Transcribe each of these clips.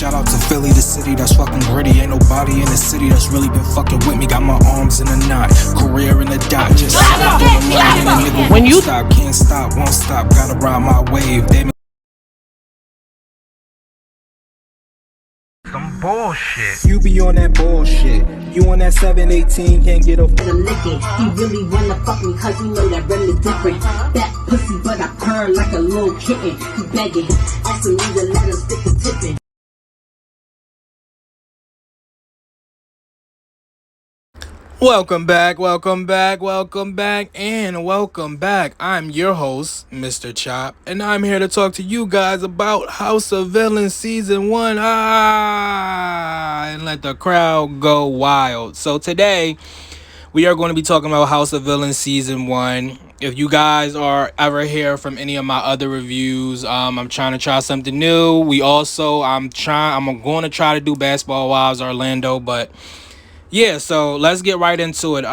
Shout out to Philly, the city that's fucking gritty. Ain't nobody in the city that's really been fucking with me. Got my arms in a knot, career in a dot. Just stepped on the line and a nigga won't stop. Can't stop, won't stop, gotta ride my wave. They some bullshit. You be on that bullshit. You on that 718, can't get off the licking. He really wanna fuck me cause he know that really different. That pussy but I purr like a little kitten. He begging, asking me to let him stick the tipping. Welcome back, and welcome back. I'm your host, Mr. Chop, and I'm here to talk to you guys about House of Villains Season 1. And let the crowd go wild. So today, we are going to be talking about House of Villains Season 1. If you guys are ever here from any of my other reviews, I'm trying to try something new. I'm going to try to do Basketball Wives Orlando, but yeah, so let's get right into it.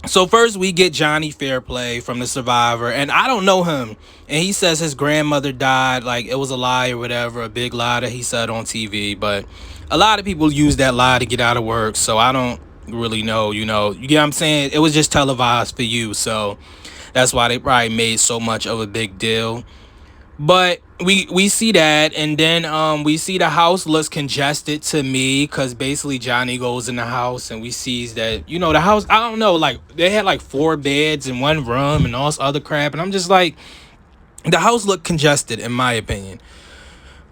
So first we get Johnny Fairplay from The Survivor, and I don't know him. And he says his grandmother died, like it was a lie or whatever, a big lie that he said on TV. But a lot of people use that lie to get out of work, so I don't really know, you get what I'm saying? It was just televised for you, so that's why they probably made so much of a big deal. But we see that, and then we see the house looks congested to me, because basically Johnny goes in the house and we sees that, the house, I don't know, like they had like 4 beds in one room and all this other crap, and I'm just like, the house looked congested in my opinion.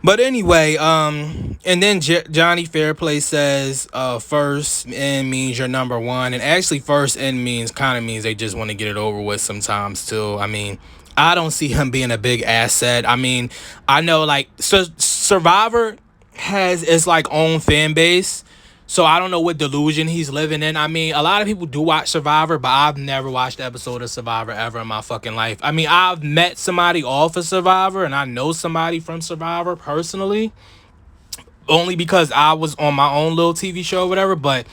But anyway, and then Johnny Fairplay says first in means you're number one, and actually first in kind of means they just want to get it over with sometimes too. I mean, I don't see him being a big asset. I mean, I know like Survivor has its like own fan base, so I don't know what delusion he's living in. I mean, a lot of people do watch Survivor, but I've never watched an episode of Survivor ever in my fucking life. I mean, I've met somebody off of Survivor, and I know somebody from Survivor personally, only because I was on my own little TV show or whatever. But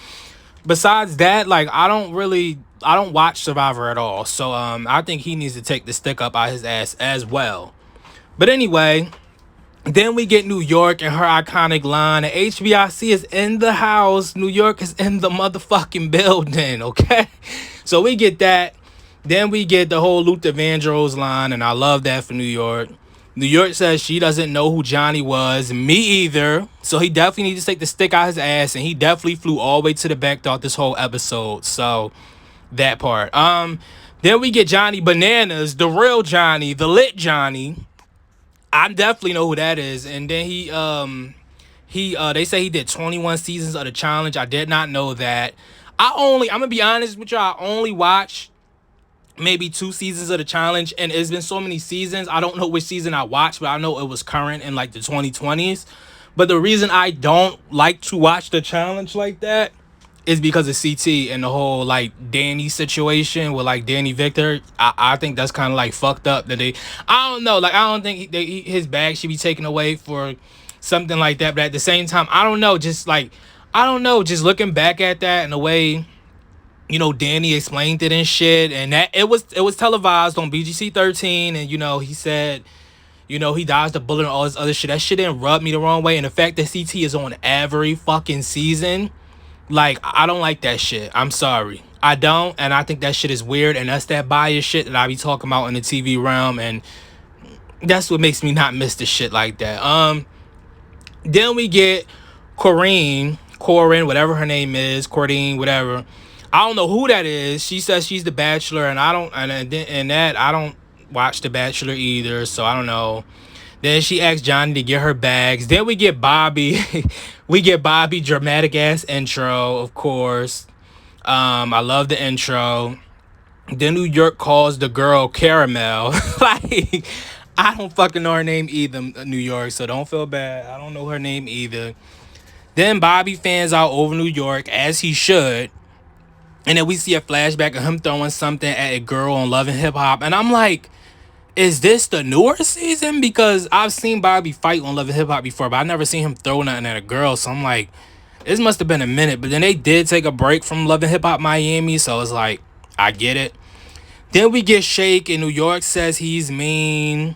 besides that, like, I don't watch Survivor at all. So I think he needs to take the stick up out his ass as well. But anyway, then we get New York and her iconic line. The HBIC is in the house. New York is in the motherfucking building, okay? So we get that. Then we get the whole Luther Vandross line, and I love that for New York. New York says she doesn't know who Johnny was. Me either. So he definitely needs to take the stick out his ass, and he definitely flew all the way to the back throughout this whole episode. So that part. Then we get Johnny Bananas, the real Johnny, the lit Johnny. I definitely know who that is. And then they say he did 21 seasons of the challenge. I did not know that. I'm gonna be honest with y'all, I only watched maybe 2 seasons of the challenge, and it's been so many seasons, I don't know which season I watched, but I know it was current in like the 2020s. But the reason I don't like to watch the challenge like that is because of CT and the whole like Danny situation with like Danny Victor. I think that's kind of like fucked up that I don't know, like I don't think his bag should be taken away for something like that. But at the same time, I don't know, just looking back at that and the way Danny explained it and shit, and that it was televised on BGC 13, and he said he dodged a bullet and all this other shit. That shit didn't rub me the wrong way, and the fact that CT is on every fucking season, like, I don't like that shit. I'm sorry. I don't, and I think that shit is weird, and that's that bias shit that I be talking about in the TV realm, and that's what makes me not miss the shit like that. Then we get Corinne, whatever her name is, Cordine, whatever. I don't know who that is. She says she's the Bachelor, and I don't watch The Bachelor either, so I don't know. Then she asks Johnny to get her bags. Then we get Bobby. We get Bobby, dramatic ass intro, of course. I love the intro. Then New York calls the girl Caramel. Like, I don't fucking know her name either, New York, so don't feel bad. I don't know her name either. Then Bobby fans out over New York, as he should. And then we see a flashback of him throwing something at a girl on Love and Hip Hop. And I'm like, is this the newer season? Because I've seen Bobby fight on Love and Hip Hop before, but I never seen him throw nothing at a girl. So I'm like, this must have been a minute. But then they did take a break from Love and Hip Hop Miami, so it's like, I get it. Then we get Shake, and New York says he's mean.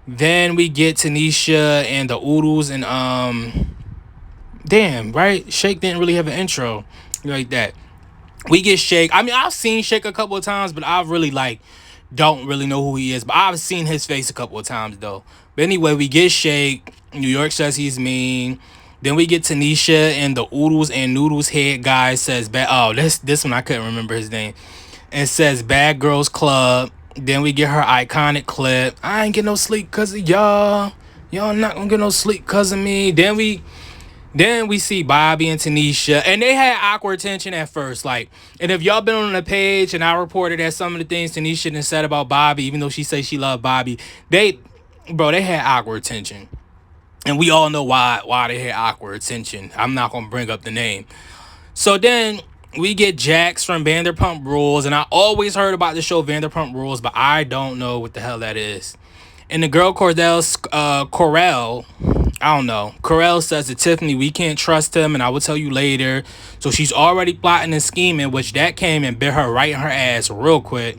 Then we get Tanisha and the Oodles and damn, right? Shake didn't really have an intro like that. We get Shake. I mean, I've seen Shake a couple of times, but I really don't really know who he is. But I've seen his face a couple of times though. But anyway, we get Shake. New York says he's mean. Then we get Tanisha and the Oodles and Noodles head guy says bad. Oh, this one I couldn't remember his name. And says Bad Girls Club. Then we get her iconic clip. I ain't get no sleep cause of y'all. Y'all not gonna get no sleep cause of me. Then we see Bobby and Tanisha, and they had awkward tension at first. Like, and if y'all been on the page, and I reported that some of the things Tanisha done said about Bobby, even though she says she loved Bobby, they had awkward tension, and we all know why they had awkward tension. I'm not gonna bring up the name. So then we get Jax from Vanderpump Rules, and I always heard about the show Vanderpump Rules, but I don't know what the hell that is. And the girl Corell, I don't know. Corell says to Tiffany, we can't trust him, and I will tell you later. So she's already plotting and scheming, which that came and bit her right in her ass real quick.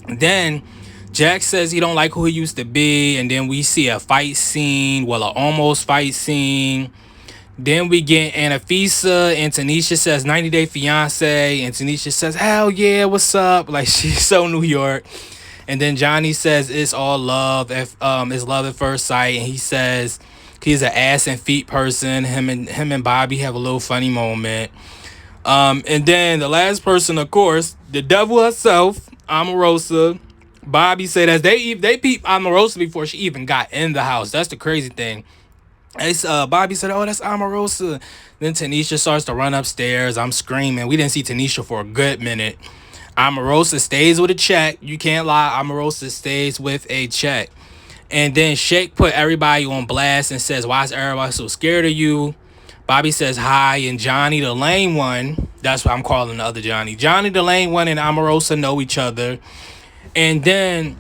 Then Jack says he don't like who he used to be, and then we see a fight scene, well, an almost fight scene. Then we get Anafisa, and Tanisha says 90 Day Fiance, and Tanisha says, hell yeah, what's up? Like, she's so New York. And then Johnny says it's all love, it's love at first sight, and he says he's an ass and feet person. Him and Bobby have a little funny moment. And then the last person, of course, the devil herself, Omarosa. Bobby said as they peeped Omarosa before she even got in the house. That's the crazy thing. Bobby said, oh, that's Omarosa. Then Tanisha starts to run upstairs. I'm screaming. We didn't see Tanisha for a good minute. Omarosa stays with a check. You can't lie. Omarosa stays with a check. And then Shake put everybody on blast and says, why is everybody so scared of you? Bobby says hi. And Johnny, the lame one, that's what I'm calling the other Johnny. Johnny, the lame one, and Omarosa know each other. And then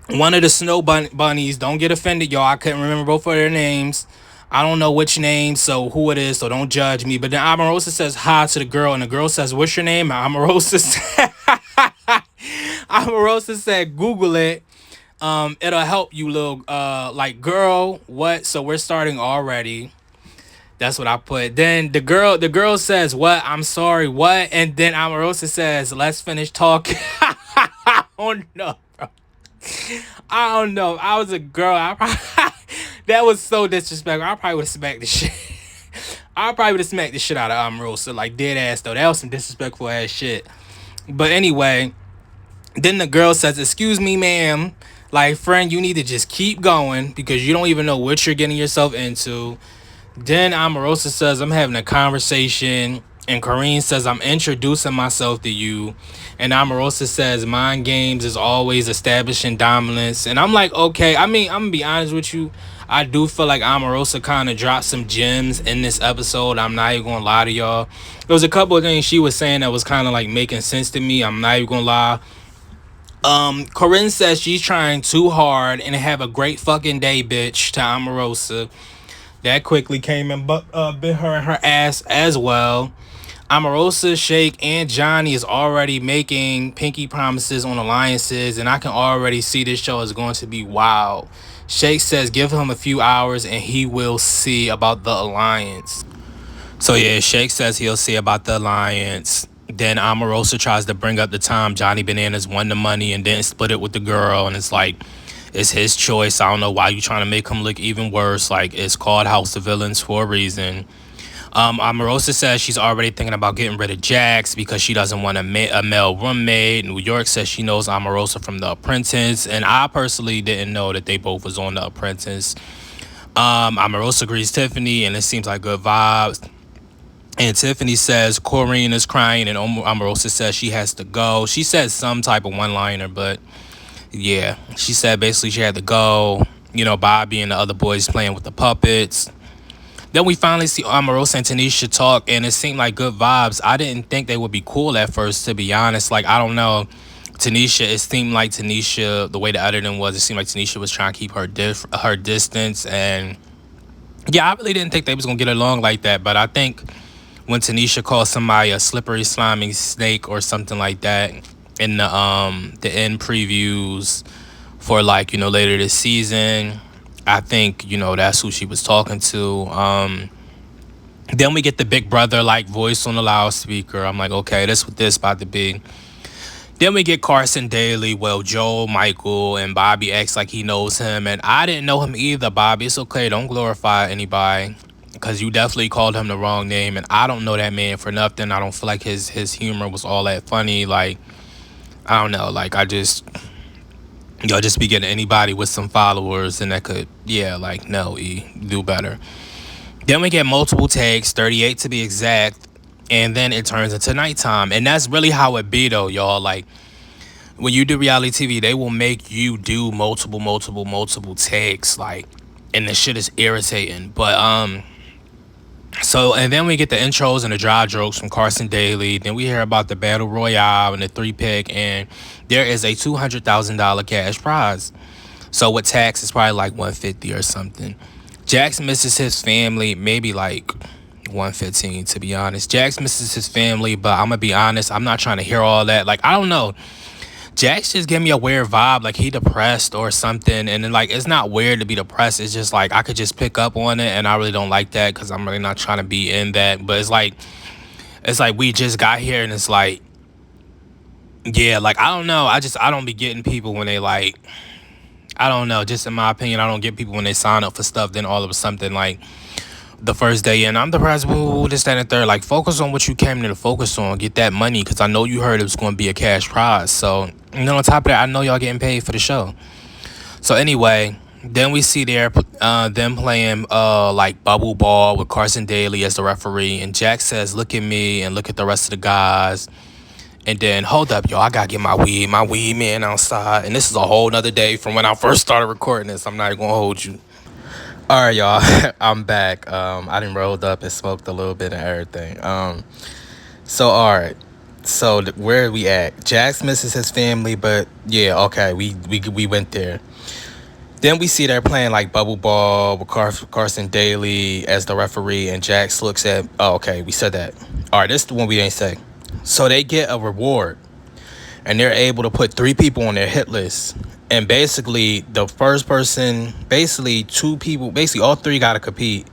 one of the snow bunnies, don't get offended, y'all. I couldn't remember both of their names. I don't know which name, so who it is, so don't judge me. But then Omarosa says hi to the girl, and the girl says, what's your name? And Omarosa said, Google it. It'll help you, little, like, girl, what? So we're starting already. That's what I put. Then the girl says, what? I'm sorry, what? And then Omarosa says, let's finish talking. I don't know, bro. I don't know. If I was a girl, that was so disrespectful. I probably would have smacked the shit. I probably would have smacked the shit out of Omarosa, like dead ass though. That was some disrespectful ass shit. But anyway, then the girl says, excuse me, ma'am. Like, friend, you need to just keep going because you don't even know what you're getting yourself into. Then Omarosa says, I'm having a conversation. And Corrine says, I'm introducing myself to you. And Omarosa says, mind games is always establishing dominance. And I'm like, okay. I mean, I'm going to be honest with you. I do feel like Omarosa kind of dropped some gems in this episode. I'm not even going to lie to y'all. There was a couple of things she was saying that was kind of like making sense to me. I'm not even going to lie. Corinne says she's trying too hard and have a great fucking day, bitch, to Omarosa. That quickly came and bit her in her ass as well. Omarosa, Shake, and Johnny is already making pinky promises on alliances, and I can already see this show is going to be wild. Shake says give him a few hours and he will see about the alliance. So yeah, Shake says he'll see about the alliance. Then Omarosa tries to bring up the time Johnny Bananas won the money and then split it with the girl, and it's like, it's his choice. I don't know why you trying to make him look even worse. Like, it's called House of Villains for a reason. Omarosa says she's already thinking about getting rid of Jax because she doesn't want a male roommate. New York says she knows Omarosa from The Apprentice, and I personally didn't know that they both was on The Apprentice. Omarosa agrees Tiffany, and it seems like good vibes. And Tiffany says Corrine is crying, and Omarosa says she has to go. She said some type of one-liner, but yeah, she said basically she had to go. You know, Bobby and the other boys playing with the puppets. Then we finally see Omarosa and Tanisha talk, and it seemed like good vibes. I didn't think they would be cool at first, to be honest. Like, I don't know. Tanisha, it seemed like Tanisha, the way the editing was, it seemed like Tanisha was trying to keep her distance. And yeah, I really didn't think they was going to get along like that. But I think when Tanisha called somebody a slippery, slimy snake or something like that in the end previews for like, later this season. I think, that's who she was talking to. Then we get the big brother like voice on the loudspeaker. I'm like, okay, this what this about to be. Then we get Carson Daly. Well, Joel, Michael, and Bobby acts like he knows him, and I didn't know him either. Bobby, it's okay. Don't glorify anybody, because you definitely called him the wrong name, and I don't know that man for nothing. I don't feel like his humor was all that funny. Like, I don't know. Like, I just just be getting anybody with some followers, and that could, yeah, like, no, do better. Then we get multiple takes, 38 to be exact, and then it turns into nighttime, and that's really how it be though, y'all. Like, when you do reality TV, they will make you do multiple takes, like, and the shit is irritating. But so, and then we get the intros and the dry jokes from Carson Daly. Then we hear about the battle royale and the 3-pick, and there is a $200,000 cash prize. So with tax, it's probably like 150 or something. Jax misses his family, maybe like 115 to be honest. Jax misses his family, but I'm gonna be honest, I'm not trying to hear all that. Like, I don't know. Jax just gave me a weird vibe, like he depressed or something. And then, like, it's not weird to be depressed. It's just like I could just pick up on it, and I really don't like that because I'm really not trying to be in that. But it's like we just got here, and it's like, yeah, like, I don't know. I don't be getting people when they like, I don't know. Just in my opinion, I don't get people when they sign up for stuff. Then all of a sudden, like, the first day in, I'm depressed, woo, this, that, and third. Like, focus on what you came there to focus on. Get that money, because I know you heard it was going to be a cash prize. So, on top of that, I know y'all getting paid for the show. So, anyway, then we see them playing, like, bubble ball with Carson Daly as the referee. And Jack says, look at me and look at the rest of the guys. And then, hold up, y'all, I got to get my weed man outside. And this is a whole nother day from when I first started recording this. I'm not even going to hold you. All right, y'all. I'm back. I done rolled up and smoked a little bit of everything. So all right. So where are we at? Jax misses his family, but yeah, okay, we went there. Then we see they're playing like bubble ball with Carson Daly as the referee, and Jax looks at. Oh, okay, we said that. All right, this is the one we didn't say. So they get a reward, and they're able to put 3 people on their hit list. And basically, the first person, basically 2 people, basically all 3 got to compete.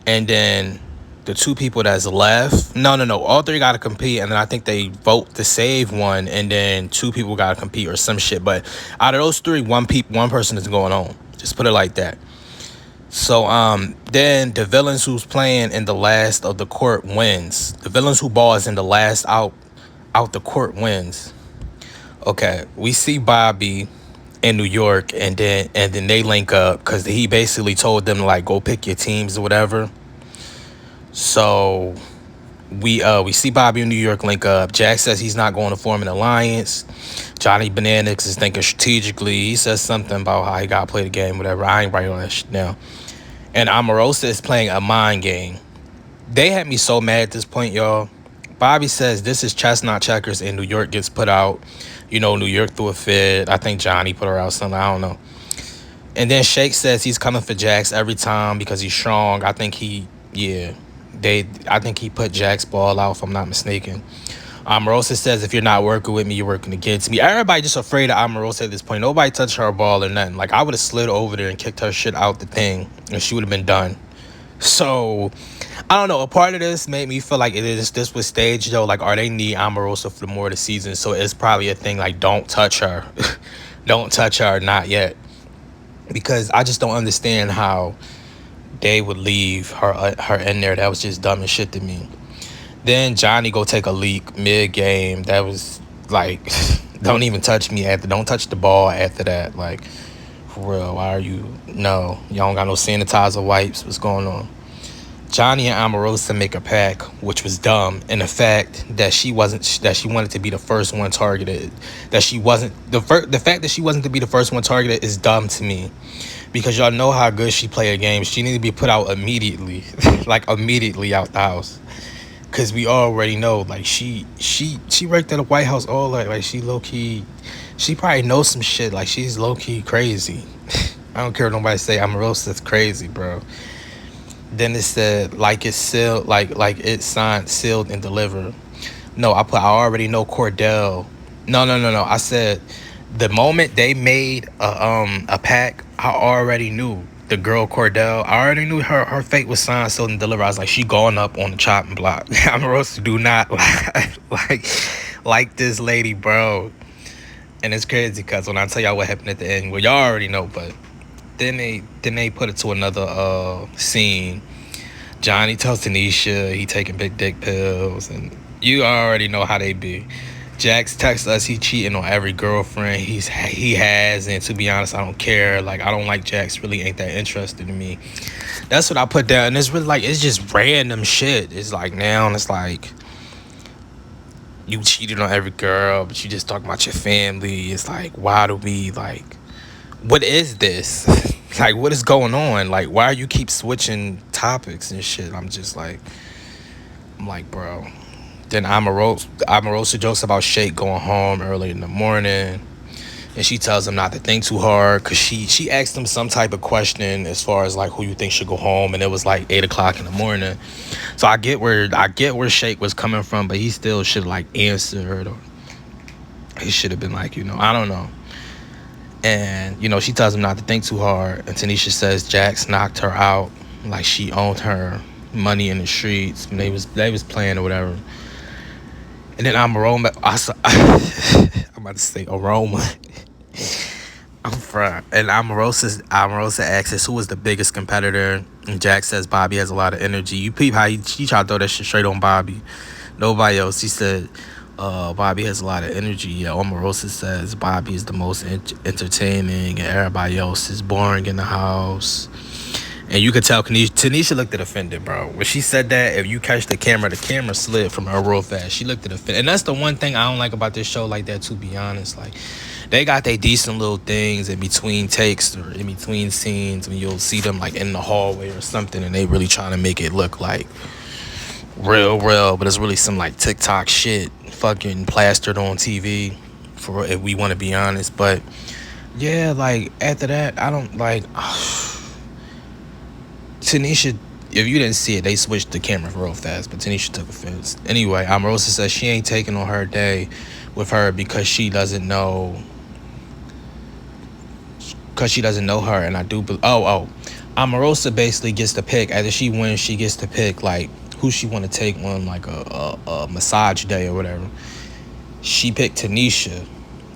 And then the 2 people that's left, no, all 3 got to compete. And then I think they vote to save one, and then 2 people got to compete or some shit. But out of those 3, one person is going on. Just put it like that. So then the villains who's playing in the last of the court wins. The villains who ball is in the last out the court wins. Okay, we see Bobby in New York, and then they link up because he basically told them to, like, go pick your teams or whatever. So we see Bobby in New York link up. Jack says he's not going to form an alliance. Johnny Bananas is thinking strategically. He says something about how he got to play the game, whatever. I ain't writing all that shit now. And Omarosa is playing a mind game. They had me so mad at this point, y'all. Bobby says this is chess, not checkers, and New York gets put out. New York threw a fit. I think Johnny put her out something. I don't know. And then Shake says he's coming for Jax every time because he's strong. I think he put Jax ball out, if I'm not mistaken. Omarosa says if you're not working with me, you're working against me. Everybody just afraid of Omarosa at this point. Nobody touched her ball or nothing. Like, I would have slid over there and kicked her shit out the thing, and she would have been done. So, I don't know. A part of this made me feel like this was staged, though. Like, they need Omarosa for the more of the season. So, it's probably a thing like, don't touch her. Don't touch her, not yet. Because I just don't understand how they would leave her in there. That was just dumb as shit to me. Then Johnny go take a leak mid-game. That was like, don't even touch me don't touch the ball after that. Like, for real, why are you? No, y'all don't got no sanitizer wipes. What's going on? Johnny and Omarosa make a pact, which was dumb. And the fact that she wanted to be the first one targeted, the fact that she wasn't to be the first one targeted is dumb to me. Because y'all know how good she play a game. She need to be put out immediately, like immediately out the house. Cause we already know, like, she worked at the White House all that. Like, she low key, she probably knows some shit. Like, she's low key crazy. I don't care what nobody say. Omarosa's crazy, bro. Then it said like it's sealed, like it's signed, sealed, and delivered. No, I already know Cordell. No. I said The moment they made a pack, I already knew the girl Cordell. I already knew her fate was signed, sealed, and delivered. I was like, she going up on the chopping block. Omarosa do not like this lady, bro. And it's crazy because when I tell y'all what happened at the end, well, y'all already know, but then they put it to another scene. Johnny tells Tanisha he taking big dick pills, and you already know how they be. Jax texts us he cheating on every girlfriend he has, and to be honest, I don't care. Like, I don't like Jax. Really ain't that interested in me. That's what I put down, and it's really like it's just random shit. It's like now it's like you cheated on every girl, but you just talk about your family. It's like, why do we like? What is this? Like, what is going on? Like, why you keep switching topics and shit? I'm like, bro. Then Omarosa jokes about Shake going home early in the morning, and she tells him not to think too hard because she asked him some type of question as far as like who you think should go home, and it was like 8 o'clock in the morning. So I get where Shake was coming from, but he still should like answered, or he should have been like, I don't know. And she tells him not to think too hard, and Tanisha says Jax knocked her out, like she owned her money in the streets, and they was playing or whatever. And then I'm about to say aroma. I'm fried. And Omarosa asks who was the biggest competitor, and Jack says Bobby has a lot of energy. You peep how he tried to throw that shit straight on Bobby. Nobody else. He said Bobby has a lot of energy. Yeah, Omarosa says Bobby is the most entertaining, and everybody else is boring in the house. And you could tell Tanisha looked at offended, bro. When she said that, if you catch the camera slid from her real fast. She looked at offended. And that's the one thing I don't like about this show like that, to be honest. Like, they got their decent little things in between takes or in between scenes when you'll see them, like, in the hallway or something, and they really trying to make it look, like, real, but it's really some, like, TikTok shit fucking plastered on TV, for if we want to be honest. But, yeah, like, after that, I don't, like... Tanisha, if you didn't see it, they switched the camera real fast, but Tanisha took offense. Anyway, Omarosa says she ain't taking on her day with her because she doesn't know her, and I do Omarosa basically gets to pick. After she wins, she gets to pick, like, who she want to take on, like, a massage day or whatever. She picked Tanisha,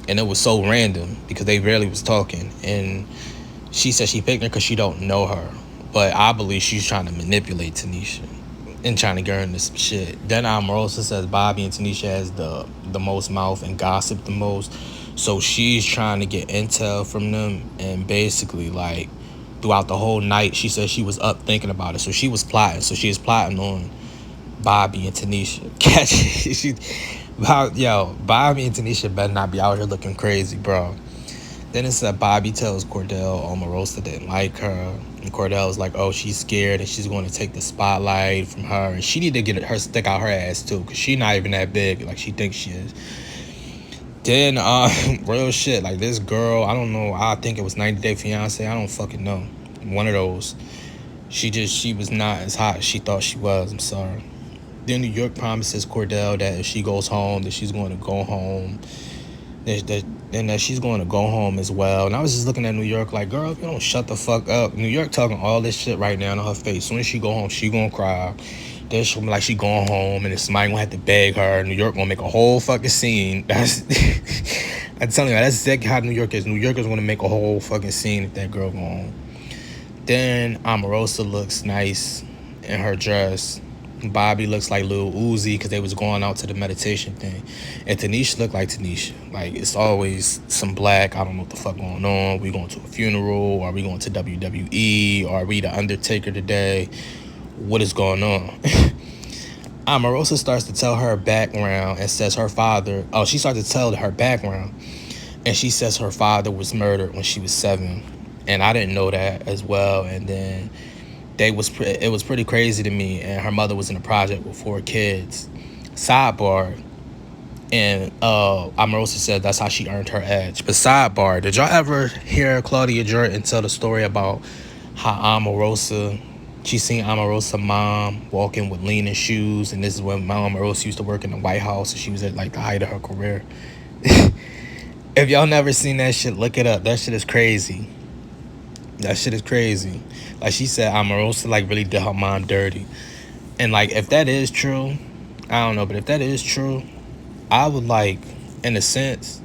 and it was so random because they rarely was talking, and she said she picked her because she don't know her. But I believe she's trying to manipulate Tanisha and trying to get her into some shit. Then Omarosa says Bobby and Tanisha has the most mouth and gossip the most. So she's trying to get intel from them. And basically, like, throughout the whole night, she said she was up thinking about it. So she was plotting. So she was plotting on Bobby and Tanisha. Catch it. Bobby and Tanisha better not be out here looking crazy, bro. Then it said Bobby tells Cordell Omarosa didn't like her. And Cordell was like, oh, she's scared and she's going to take the spotlight from her. And she need to get her stick out her ass, too, because she not even that big like she thinks she is. Then, real shit, like this girl, I don't know, I think it was 90 Day Fiance. I don't fucking know. One of those. She was not as hot as she thought she was. I'm sorry. Then New York promises Cordell that if she goes home, that she's going to go home. And that she's going to go home as well. And I was just looking at New York like, girl, if you don't shut the fuck up. New York talking all this shit right now in her face. As soon as she go home, she gonna cry. Then she'll be like she going home, and then somebody gonna have to beg her. New York gonna make a whole fucking scene. That's I'm telling you, that's exactly how New York is. New Yorkers gonna make a whole fucking scene if that girl go home. Then Omarosa looks nice in her dress. Bobby looks like Lil Uzi because they was going out to the meditation thing. And Tanisha looked like Tanisha. Like, it's always some black, I don't know what the fuck going on. We going to a funeral? Are we going to WWE? Are we the Undertaker today? What is going on? Omarosa starts to tell her background and says her father... Oh, she starts to tell her background. And she says her father was murdered when she was 7. And I didn't know that as well. And then... it was pretty crazy to me, and her mother was in a project with 4 kids. Sidebar, and Omarosa said that's how she earned her edge. But sidebar, did y'all ever hear Claudia Jordan tell the story about how she seen Omarosa mom walking with leaning shoes, and this is when Omarosa used to work in the White House, and she was at like the height of her career. If y'all never seen that shit, look it up. That shit is crazy. That shit is crazy. Like she said, Omarosa like really did her mom dirty. And like if that is true, I don't know, but if that is true, I would like, in a sense,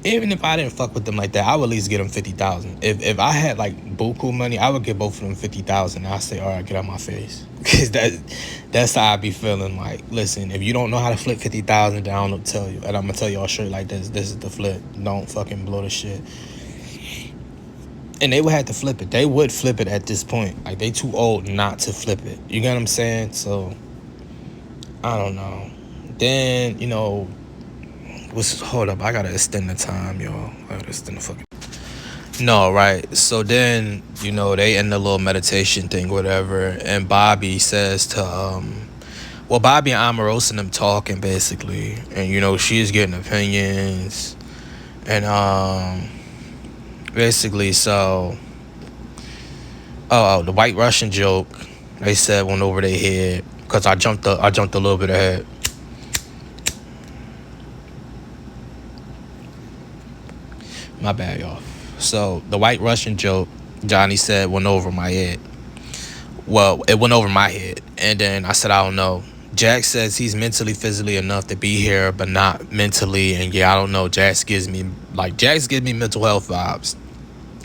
even if I didn't fuck with them like that, I would at least get them 50,000. If I had like buku money, I would get both of them 50,000. I'd say, all right, get out my face, because that's how I be feeling. Like, listen, if you don't know how to flip 50,000, then I don't know what to tell you, and I'm gonna tell you all straight like this. This is the flip. Don't fucking blow the shit. And they would have to flip it. They would flip it at this point. Like they too old not to flip it. You get what I'm saying? So I don't know. Then hold up, I gotta extend the time, y'all. I gotta extend the fucking. No, right. So then, they end the little meditation thing, whatever, and Bobby says to Bobby and Omarosa and them talking basically, and she's getting opinions, and basically, so the White Russian joke they said went over their head because I jumped a little bit ahead. My bad, y'all. So the White Russian joke Johnny said went over my head. Well, it went over my head, and then I said I don't know. Jack says he's mentally, physically enough to be here, but not mentally. And yeah, I don't know. Jax gives me mental health vibes.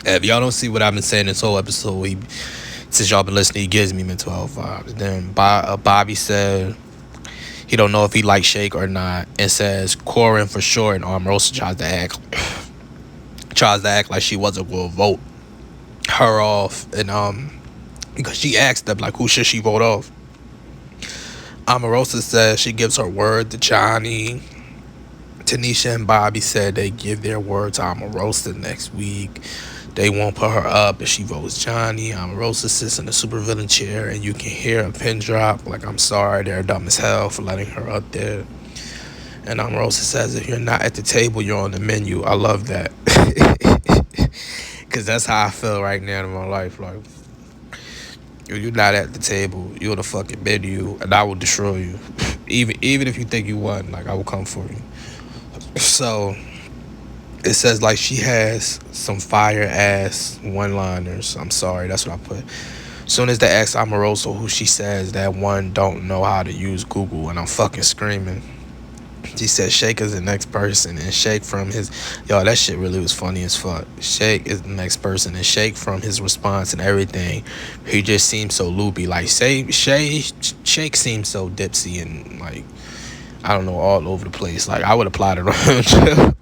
If y'all don't see what I've been saying this whole episode, since y'all been listening, he gives me mental health vibes. Then Bobby said he don't know if he likes Shake or not, and says Corin for sure. And Omarosa tries to act like she wasn't going to vote her off, and because she asked them like who should she vote off. Omarosa says she gives her word to Johnny. Tanisha and Bobby said they give their word to Omarosa next week. They won't put her up if she votes Johnny. Omarosa sits in the supervillain chair, and you can hear a pin drop. Like, I'm sorry, they're dumb as hell for letting her up there. And Omarosa says, if you're not at the table, you're on the menu. I love that. Because that's how I feel right now in my life. Like, if you're not at the table, you're the fucking menu, and I will destroy you. Even if you think you won, like, I will come for you. So it says like she has some fire ass one-liners. I'm sorry, that's what I put. Soon as they ask Omarosa who she says, that one don't know how to use Google, and I'm fucking screaming. She said Shake is the next person, and Shake from his that shit really was funny as fuck. Shake is the next person, and Shake from his response and everything, he just seems so loopy. Like Shake seems so dipsy and like, I don't know, all over the place. Like, I would apply it on him too.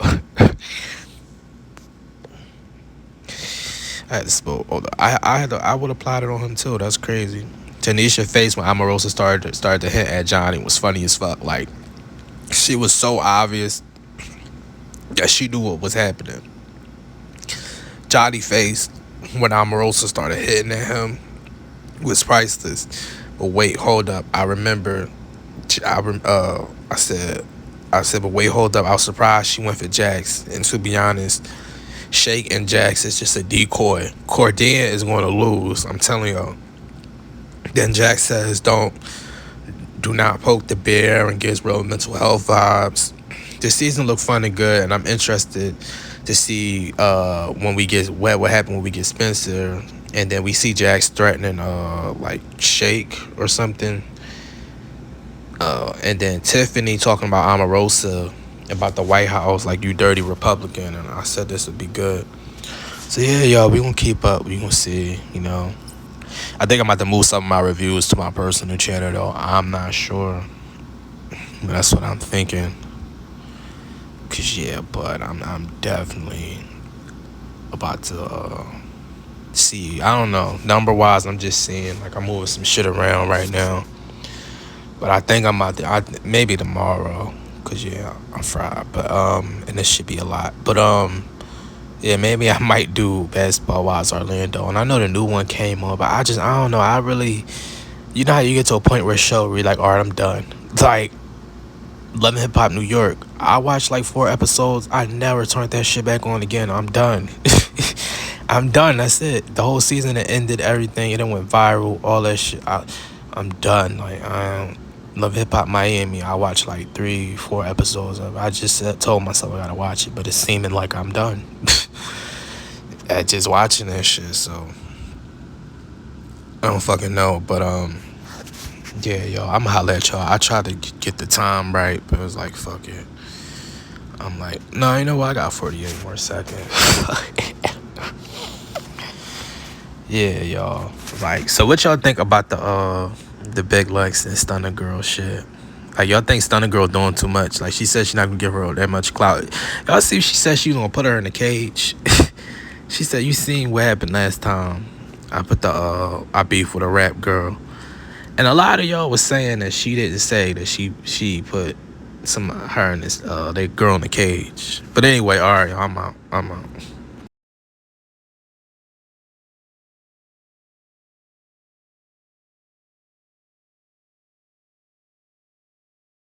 I had to spoke. I would apply it on him too. That's crazy. Tanisha's face when Omarosa started to hint at Johnny was funny as fuck. Like, she was so obvious that she knew what was happening. Johnny's face when Omarosa started hitting at him was priceless. But wait, hold up. I remember. I said, but wait, hold up. I was surprised she went for Jax. And to be honest, Shake and Jax is just a decoy. Cordelia is going to lose. I'm telling y'all. Then Jax says, do not poke the bear, and gives real mental health vibes. This season looked fun and good, and I'm interested to see what happened when we get Spencer, and then we see Jax threatening like Shake or something. And then Tiffany talking about Omarosa, about the White House, like, you dirty Republican, and I said this would be good. So yeah, y'all, we gonna keep up. We gonna see, I think I'm about to move some of my reviews to my personal channel, though. I'm not sure, but that's what I'm thinking. Cause yeah, but I'm definitely about to see. I don't know, number wise, I'm just seeing, like, I'm moving some shit around right now. But I think I'm out there. Maybe tomorrow, cause yeah, I'm fried. But and this should be a lot. But yeah, maybe I might do Basketball Wives Orlando. And I know the new one came on, but I don't know. I really, how you get to a point where a show where you're like, all right, I'm done. Like Love and Hip Hop New York. I watched like 4 episodes. I never turned that shit back on again. I'm done. I'm done. That's it. The whole season, it ended everything. It went viral. All that shit. I'm done. Like, Love Hip Hop Miami. I watched like 3-4 episodes of it. I just told myself I gotta watch it, but it's seeming like I'm done at just watching that shit. So I don't fucking know, but yeah, yo, I'ma holla at y'all. I tried to get the time right, but it was like, fuck it. I'm like, no, you know what? I got 48 more seconds. Yeah, y'all. Like, so what y'all think about the Big Lex and Stunner Girl shit? Like, y'all think Stunner Girl doing too much? Like, she said she not gonna give her that much clout. Y'all see, she said she was gonna put her in a cage. She said, you seen what happened last time I put I beef with a rap girl. And a lot of y'all was saying that she didn't say that she put her and this that girl in the cage. But anyway, all right, I'm out.